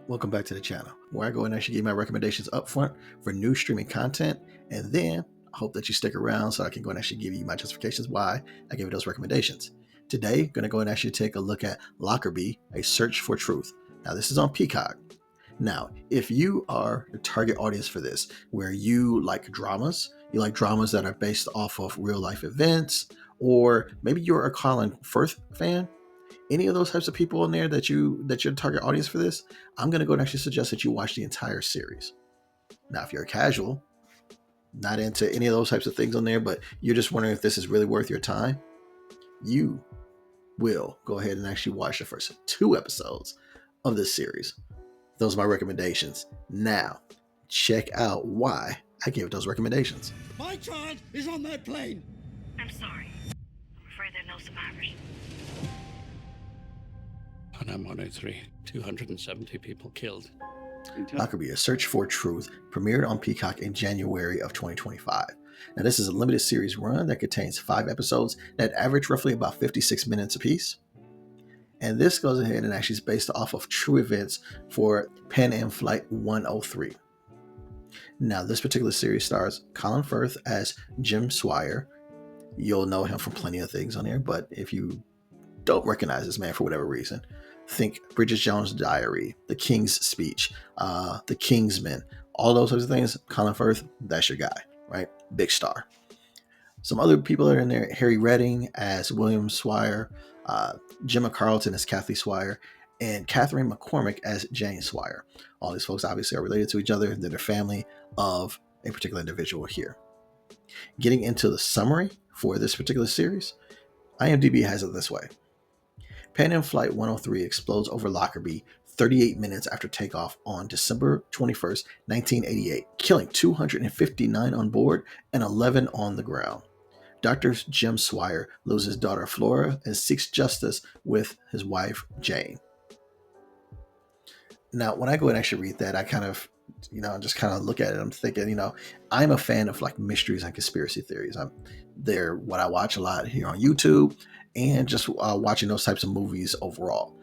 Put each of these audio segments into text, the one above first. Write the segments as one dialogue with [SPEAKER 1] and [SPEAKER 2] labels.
[SPEAKER 1] Welcome back to the channel, where I go and actually give my recommendations up front for new streaming content, and then I hope that you stick around so I can go and actually give you my justifications why I gave you those recommendations. Today, I'm going to go and actually take a look at Lockerbie, A Search for Truth. Now, this is on Peacock. Now, if you are the target audience for this, where you like dramas that are based off of real life events, or maybe you're a Colin Firth fan, any of those types of people in there that you're the target audience for this, I'm going to go and actually suggest that you watch the entire series. Now, if you're a casual, not into any of those types of things on there, but you're just wondering if this is really worth your time, you will go ahead and actually watch the first 2 episodes of this series. Those are my recommendations. Now, check out why I gave those recommendations.
[SPEAKER 2] My child is on that plane.
[SPEAKER 3] I'm sorry. I'm afraid there are no survivors.
[SPEAKER 2] On M103, 270 people killed.
[SPEAKER 1] Lockerbie, A Search for Truth, premiered on Peacock in January of 2025. Now, this is a limited series run that contains 5 episodes that average roughly about 56 minutes apiece. And this goes ahead and actually is based off of true events for Pan Am Flight 103. Now, this particular series stars Colin Firth as Jim Swire. You'll know him from plenty of things on here, but if you don't recognize this man for whatever reason, think Bridget Jones' Diary, The King's Speech, The Kingsman, all those types of things. Colin Firth, that's your guy, right? Big star. Some other people that are in there: Harry Redding as William Swire, Gemma Carlton as Kathy Swire, and Catherine McCormick as Jane Swire. All these folks obviously are related to each other. They're the family of a particular individual here. Getting into the summary for this particular series, IMDb has it this way. Pan Am Flight 103 explodes over Lockerbie 38 minutes after takeoff on December 21st, 1988, killing 259 on board and 11 on the ground. Dr. Jim Swire loses daughter Flora and seeks justice with his wife Jane. Now, when I go and actually read that, I kind of, just kind of look at it. I'm thinking, I'm a fan of like mysteries and conspiracy theories. They're what I watch a lot here on YouTube, and just watching those types of movies overall.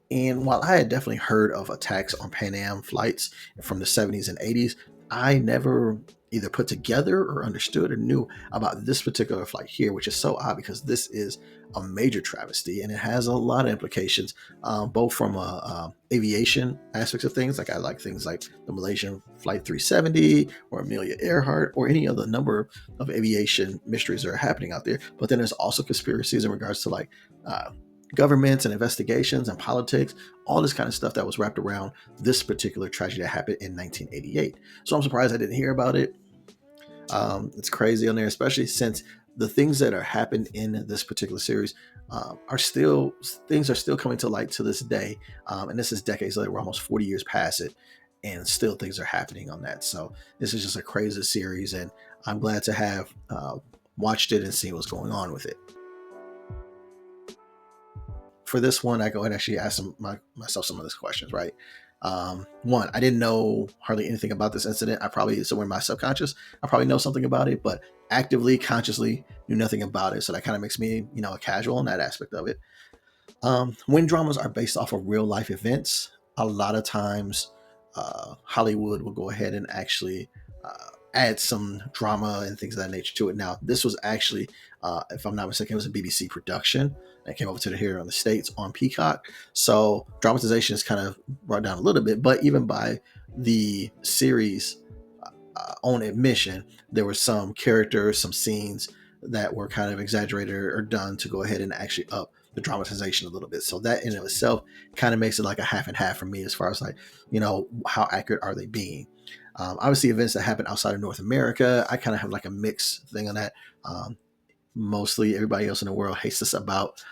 [SPEAKER 1] And while I had definitely heard of attacks on Pan Am flights from the 70s and 80s, I never either put together or understood or knew about this particular flight here, which is so odd because this is a major travesty and it has a lot of implications, both from aviation aspects of things. Like I like things like the Malaysian Flight 370 or Amelia Earhart or any other number of aviation mysteries that are happening out there. But then there's also conspiracies in regards to like governments and investigations and politics, all this kind of stuff that was wrapped around this particular tragedy that happened in 1988. So I'm surprised I didn't hear about it. It's crazy on there, especially since the things that are happened in this particular series are still coming to light to this day. And this is decades later. We're almost 40 years past it, and still things are happening on that. So this is just a crazy series, and I'm glad to have watched it and seen what's going on with it. For this one, I go ahead and actually ask myself some of these questions, right? One, I didn't know hardly anything about this incident. I probably, somewhere in my subconscious, I probably know something about it, but actively, consciously knew nothing about it. So that kind of makes me, a casual in that aspect of it. When dramas are based off of real life events, a lot of times Hollywood will go ahead and actually add some drama and things of that nature to it. Now, this was actually, if I'm not mistaken, it was a BBC production that came over to here on the States on Peacock. So dramatization is kind of brought down a little bit, but even by the series own admission, there were some characters, some scenes that were kind of exaggerated or done to go ahead and actually up the dramatization a little bit. So that in and of itself kind of makes it like a half and half for me as far as like, how accurate are they being? Obviously, events that happen outside of North America, I kind of have like a mixed thing on that. Mostly everybody else in the world hates us about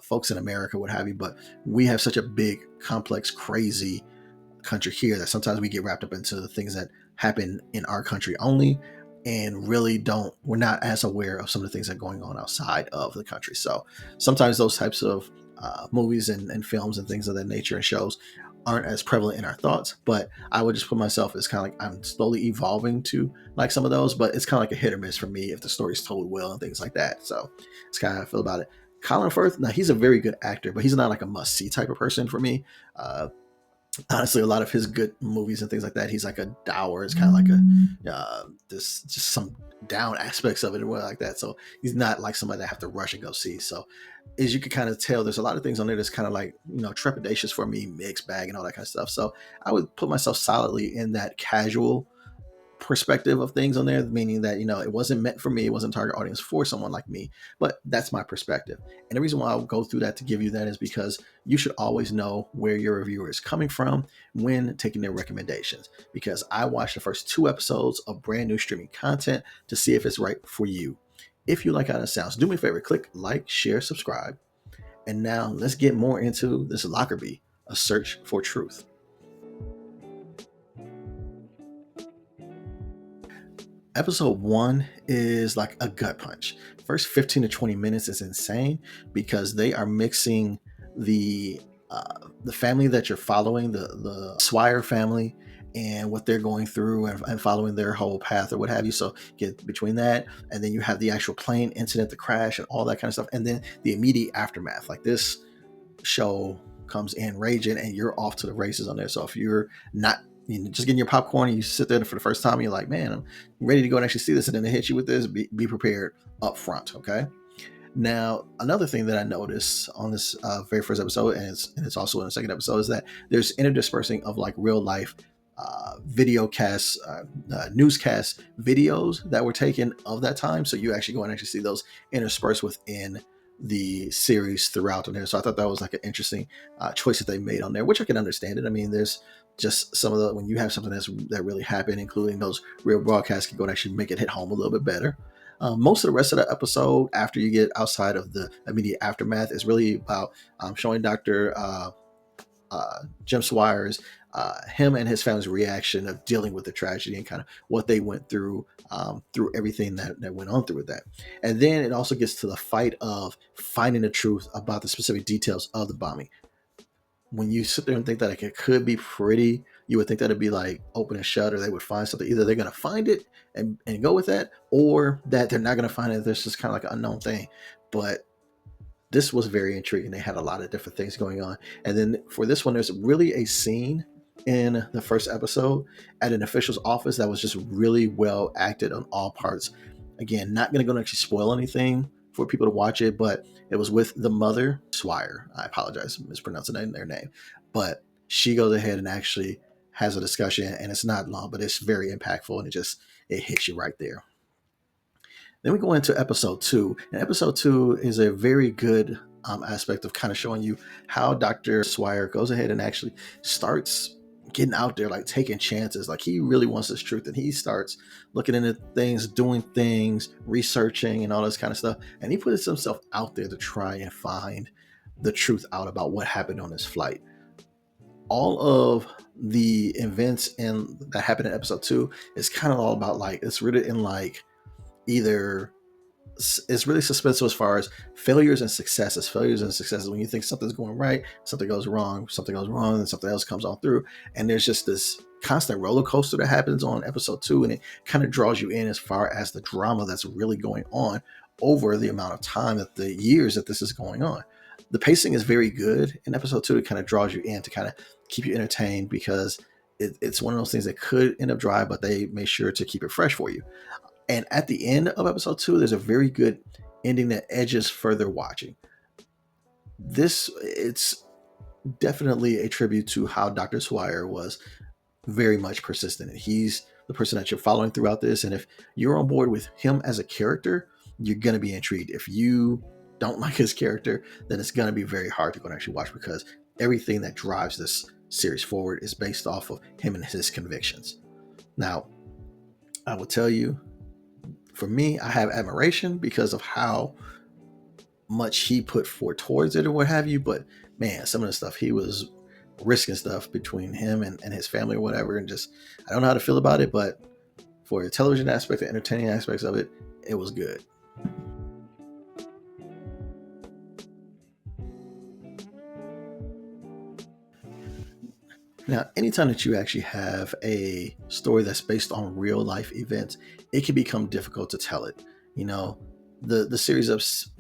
[SPEAKER 1] folks in America, what have you, but we have such a big, complex, crazy country here that sometimes we get wrapped up into the things that happen in our country only, and really we're not as aware of some of the things that are going on outside of the country. So sometimes those types of movies and films and things of that nature and shows aren't as prevalent in our thoughts, but I would just put myself as kind of like I'm slowly evolving to like some of those, but it's kind of like a hit or miss for me if the story's told well and things like that. So it's kind of how I feel about it. Colin Firth, now he's a very good actor, but he's not like a must-see type of person for me. Honestly, a lot of his good movies and things like that, he's like a dour. It's kind of like a this just some down aspects of it and what like that. So he's not like somebody that I have to rush and go see. So as you can kind of tell, there's a lot of things on there that's kind of like, trepidatious for me, mixed bag and all that kind of stuff. So I would put myself solidly in that casual perspective of things on there, meaning that it wasn't meant for me, it wasn't target audience for someone like me, but that's my perspective. And the reason why I'll go through that to give you that is because you should always know where your reviewer is coming from when taking their recommendations, because I watched the first 2 episodes of brand new streaming content to see if it's right for you. If you like how that sounds, do me a favor, click like, share, subscribe. And now let's get more into this Lockerbie, A Search for Truth. Episode 1 is like a gut punch. First 15 to 20 minutes is insane because they are mixing the family that you're following, the Swire family, and what they're going through, and following their whole path or what have you. So get between that, and then you have the actual plane incident, the crash, and all that kind of stuff, and then the immediate aftermath. Like, this show comes in raging, and you're off to the races on there. So if you're not just getting your popcorn and you sit there for the first time and you're like, man, I'm ready to go and actually see this, and then they hit you with this, be prepared up front. Okay. Now, another thing that I noticed on this very first episode, and it's also in the second episode, is that there's interdispersing of like real life video casts, newscast videos that were taken of that time. So you actually go and actually see those interspersed within the series throughout on there. So I thought that was like an interesting choice that they made on there, which I can understand it. I mean, there's just some of the, when you have something that really happened, including those real broadcasts, can go and actually make it hit home a little bit better. Most of the rest of the episode, after you get outside of the immediate aftermath, is really about showing Dr. Jim Swire's, him and his family's reaction of dealing with the tragedy and kind of what they went through everything that went on through with that. And then it also gets to the fight of finding the truth about the specific details of the bombing. When you sit there and think that like, it could be pretty, you would think that it'd be like open and shut, or they would find something. Either they're going to find it and go with that, or that they're not going to find it. There's just kind of like an unknown thing. But this was very intriguing. They had a lot of different things going on. And then for this one, there's really a scene in the first episode at an official's office that was just really well acted on all parts. Again, not going to go and actually spoil anything for people to watch it, but it was with the mother, Swire. I apologize for mispronouncing their name. But she goes ahead and actually has a discussion, and it's not long, but it's very impactful, and it hits you right there. Then we go into episode 2, and episode 2 is a very good aspect of kind of showing you how Dr. Swire goes ahead and actually starts getting out there, like taking chances. Like, he really wants this truth, and he starts looking into things, doing things, researching and all this kind of stuff. And he puts himself out there to try and find the truth out about what happened on this flight. All of the events that happened in episode 2 is kind of all about, like, it's rooted in like, either it's really suspenseful as far as failures and successes. When you think something's going right, something goes wrong, and something else comes on through. And there's just this constant roller coaster that happens on episode 2, and it kind of draws you in as far as the drama that's really going on over the amount of time, that the years that this is going on. The pacing is very good in episode 2. It kind of draws you in to kind of keep you entertained, because it's one of those things that could end up dry, but they make sure to keep it fresh for you. And at the end of episode 2, there's a very good ending that edges further watching. It's definitely a tribute to how Dr. Swire was very much persistent. And he's the person that you're following throughout this. And if you're on board with him as a character, you're going to be intrigued. If you don't like his character, then it's going to be very hard to go and actually watch, because everything that drives this series forward is based off of him and his convictions. Now, I will tell you, for me, I have admiration because of how much he put forward towards it or what have you. But man, some of the stuff, he was risking stuff between him and his family or whatever. And just, I don't know how to feel about it, but for the television aspect, the entertaining aspects of it, it was good. Now, anytime that you actually have a story that's based on real life events, it can become difficult to tell it. The series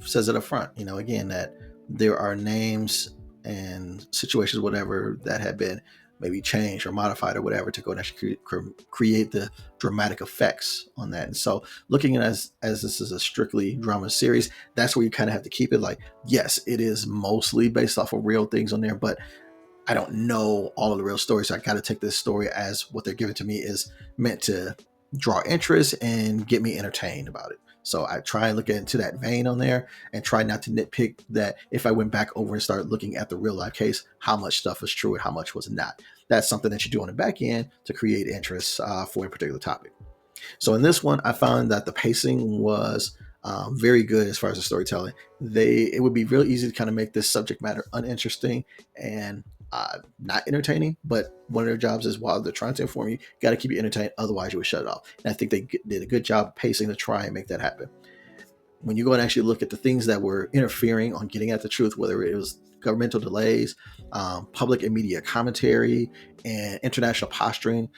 [SPEAKER 1] says it up front, again, that there are names and situations, whatever, that have been maybe changed or modified or whatever to go and actually create the dramatic effects on that. And so looking at it as this is a strictly drama series, that's where you kind of have to keep it like, yes, it is mostly based off of real things on there, but I don't know all of the real stories. So I got to take this story as what they're giving to me is meant to draw interest and get me entertained about it. So I try and look into that vein on there and try not to nitpick that if I went back over and started looking at the real life case, how much stuff was true and how much was not. That's something that you do on the back end to create interest for a particular topic. So in this one, I found that the pacing was very good as far as the storytelling. It would be real easy to kind of make this subject matter uninteresting and not entertaining. But one of their jobs is while they're trying to inform you, got to keep you entertained. Otherwise, you would shut it off. And I think they did a good job of pacing to try and make that happen. When you go and actually look at the things that were interfering on getting at the truth, whether it was governmental delays, public and media commentary, and international posturing,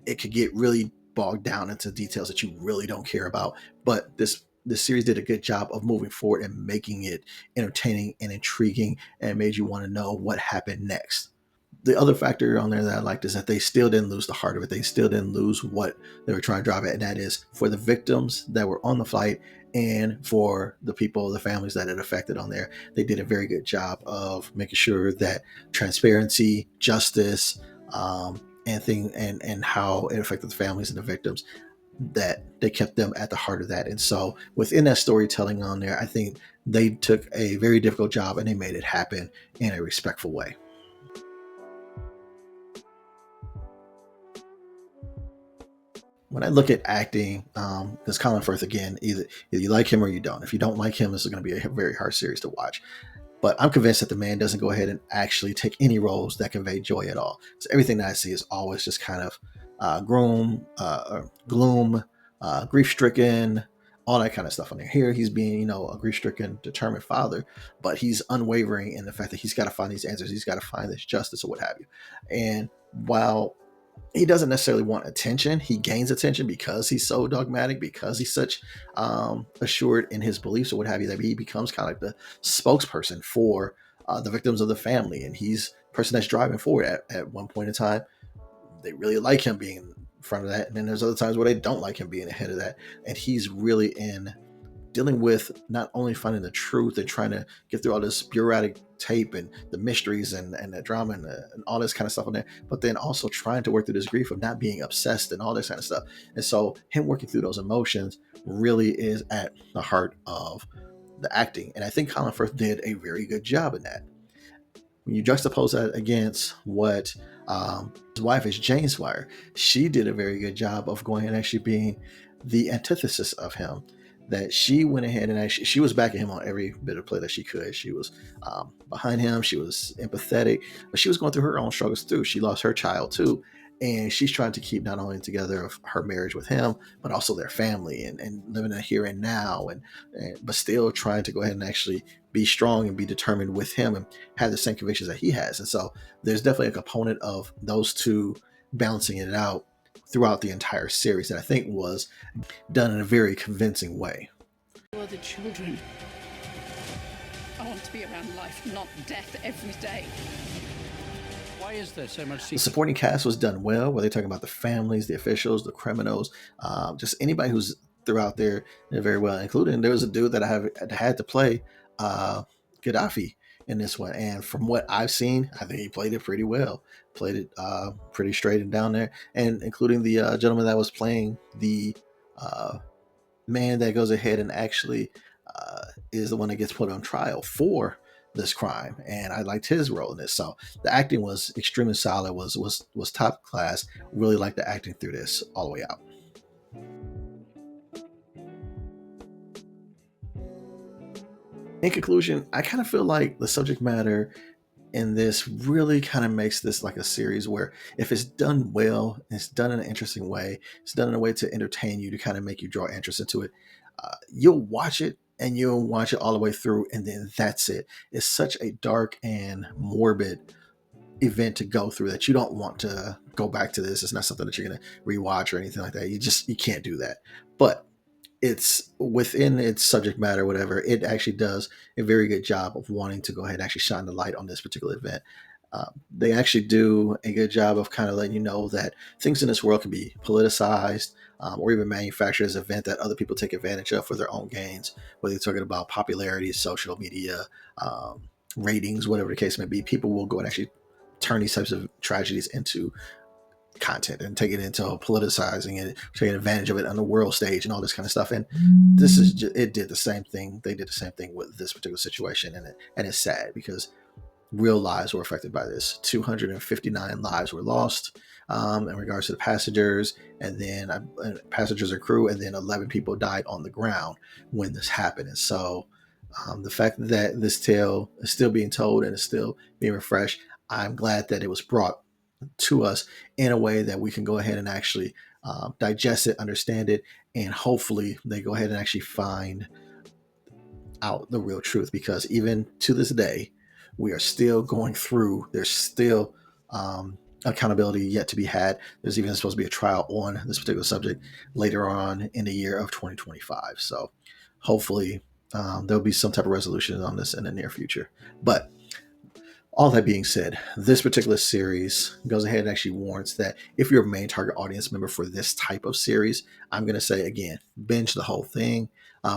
[SPEAKER 1] it could get really bogged down into details that you really don't care about. But this series did a good job of moving forward and making it entertaining and intriguing and made you want to know what happened next. The other factor on there that I liked is that they still didn't lose the heart of it. They still didn't lose what they were trying to drive at, and that is for the victims that were on the flight and for the people, the families that it affected on there. They did a very good job of making sure that transparency, justice, and how it affected the families and the victims, that they kept them at the heart of that. And so within that storytelling on there, I think they took a very difficult job and they made it happen in a respectful way. When I look at acting, because Colin Firth, again, either you like him or you don't. If you don't like him, this is going to be a very hard series to watch. But I'm convinced that the man doesn't go ahead and actually take any roles that convey joy at all. So everything that I see is always just kind of gloom, grief-stricken, all that kind of stuff on there. Here, he's being, a grief-stricken, determined father, but he's unwavering in the fact that he's got to find these answers. He's got to find this justice or what have you. And while he doesn't necessarily want attention, he gains attention because he's so dogmatic, because he's such assured in his beliefs or what have you, that he becomes kind of like the spokesperson for the victims of the family. And he's the person that's driving forward at one point in time. They really like him being in front of that. And then there's other times where they don't like him being ahead of that. And he's really in dealing with not only finding the truth and trying to get through all this bureaucratic tape and the mysteries and the drama and all this kind of stuff on there, but then also trying to work through this grief of not being obsessed and all this kind of stuff. And so him working through those emotions really is at the heart of the acting. And I think Colin Firth did a very good job in that. When you juxtapose that against what his wife is, Jane Swire, she did a very good job of going and actually being the antithesis of him. That she went ahead and actually, she was backing him on every bit of play that she could. She was behind him. She was empathetic, but she was going through her own struggles too. She lost her child too. And she's trying to keep not only together of her marriage with him, but also their family and living in the here and now, but still trying to go ahead and actually be strong and be determined with him and have the same convictions that he has. And so there's definitely a component of those two balancing it out throughout the entire series that I think was done in a very convincing way.
[SPEAKER 4] You are the children. I want to be around life, not death every day.
[SPEAKER 2] Why is there so much
[SPEAKER 1] The supporting cast was done well, where they're talking about the families, the officials, the criminals, just anybody who's throughout there very well, including there was a dude that I had to play Gaddafi in this one. And from what I've seen, I think he played it pretty well, played it pretty straight and down there, and including the gentleman that was playing the man that goes ahead and actually is the one that gets put on trial for this crime. And I liked his role in this. So the acting was extremely solid, was top class. Really liked the acting through this all the way out. In conclusion, I kind of feel like the subject matter in this really kind of makes this like a series where if it's done well, it's done in an interesting way, it's done in a way to entertain you, to kind of make you draw interest into it, you'll watch it and you'll watch it all the way through, and then that's it. It's such a dark and morbid event to go through that you don't want to go back to this. It's not something that you're going to rewatch or anything like that. You can't do that. But it's within its subject matter, whatever, it actually does a very good job of wanting to go ahead and actually shine the light on this particular event. They actually do a good job of kind of letting you know that things in this world can be politicized, or even manufactured as an event that other people take advantage of for their own gains, whether you're talking about popularity, social media, um, ratings, whatever the case may be. People will go and actually turn these types of tragedies into content and take it into politicizing it, taking advantage of it on the world stage and all this kind of stuff. And this is just, it did the same thing. They did the same thing with this particular situation, and it's sad because real lives were affected by this. 259 lives were lost in regards to the passengers, and then passengers and crew, and then 11 people died on the ground when this happened. And so the fact that this tale is still being told and is still being refreshed, I'm glad that it was brought to us in a way that we can go ahead and actually digest it, understand it, and hopefully they go ahead and actually find out the real truth. Because even to this day, we are still going through, there's still accountability yet to be had. There's even supposed to be a trial on this particular subject later on in the year of 2025. So hopefully there'll be some type of resolution on this in the near future. But all that being said, this particular series goes ahead and actually warns that if you're a main target audience member for this type of series, I'm going to say again, binge the whole thing.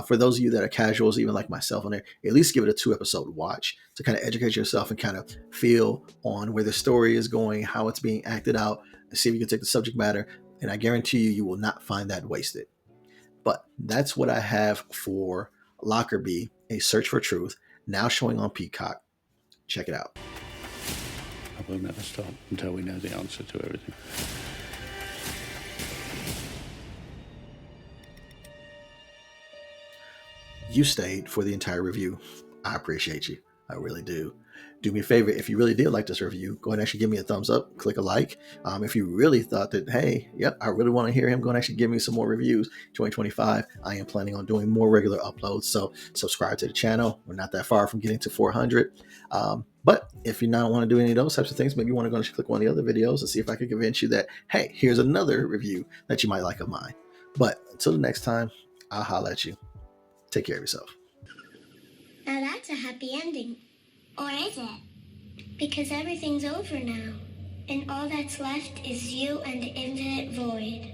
[SPEAKER 1] For those of you that are casuals, even like myself on there, at least give it a 2-episode watch to kind of educate yourself and kind of feel on where the story is going, how it's being acted out, and see if you can take the subject matter. And I guarantee you, you will not find that wasted. But that's what I have for Lockerbie, A Search for Truth, now showing on Peacock. Check it out.
[SPEAKER 2] I will never stop until we know the answer to everything.
[SPEAKER 1] You stayed for the entire review. I appreciate you. I really do. Do me a favor, if you really did like this review, go ahead and actually give me a thumbs up, click a like. If you really thought that, hey, yep, I really want to hear him, go and actually give me some more reviews. 2025, I am planning on doing more regular uploads, so subscribe to the channel. We're not that far from getting to 400. But if you not want to do any of those types of things, maybe you want to go and click one of the other videos and see if I can convince you that, hey, here's another review that you might like of mine. But until the next time, I'll holla at you. Take care of yourself.
[SPEAKER 5] Now that's a happy ending. Or is it? Because everything's over now, and all that's left is you and the infinite void.